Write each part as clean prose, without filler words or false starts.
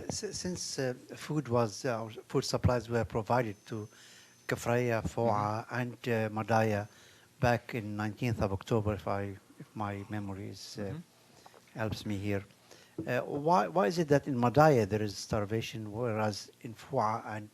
Since food supplies were provided to Kfarya, Foa'a, and Madaya back in 19th of October, if my memory helps me here, why is it that in Madaya there is starvation, whereas in Foa'a and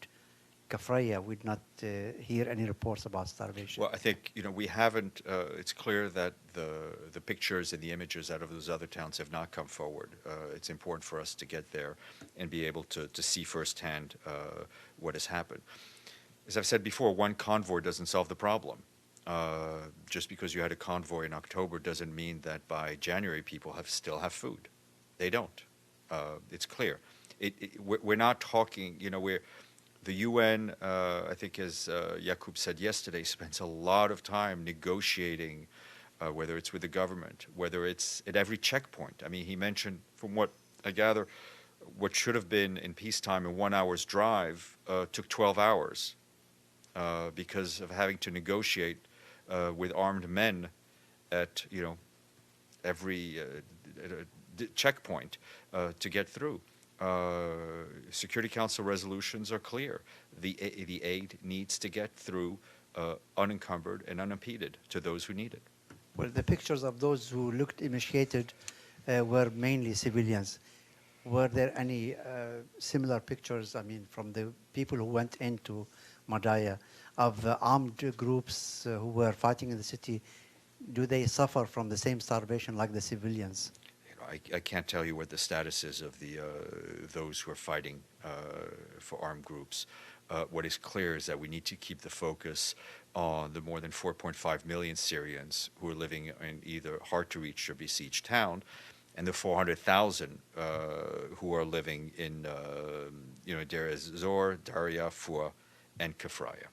Kfarya we'd not hear any reports about starvation? Well, I think, we haven't, it's clear that the pictures and the images out of those other towns have not come forward. It's important for us to get there and be able to see firsthand what has happened. As I've said before, one convoy doesn't solve the problem. Just because you had a convoy in October doesn't mean that by January people still have food. They don't. It's clear. We're not talking, the UN, I think as Yaqub said yesterday, spends a lot of time negotiating, whether it's with the government, whether it's at every checkpoint. I mean, he mentioned, from what I gather, what should have been in peacetime a 1 hour's drive took 12 hours because of having to negotiate with armed men at, every checkpoint to get through. Security Council resolutions are clear. The aid needs to get through unencumbered and unimpeded to those who need it. Well, the pictures of those who looked emaciated were mainly civilians. Were there any similar pictures, I mean, from the people who went into Madaya, of armed groups who were fighting in the city? Do they suffer from the same starvation like the civilians? I can't tell you what the status is of those who are fighting for armed groups. What is clear is that we need to keep the focus on the more than 4.5 million Syrians who are living in either hard-to-reach or besieged town, and the 400,000 who are living in Deir ez-Zor, Darya, Foa, and Kfarya.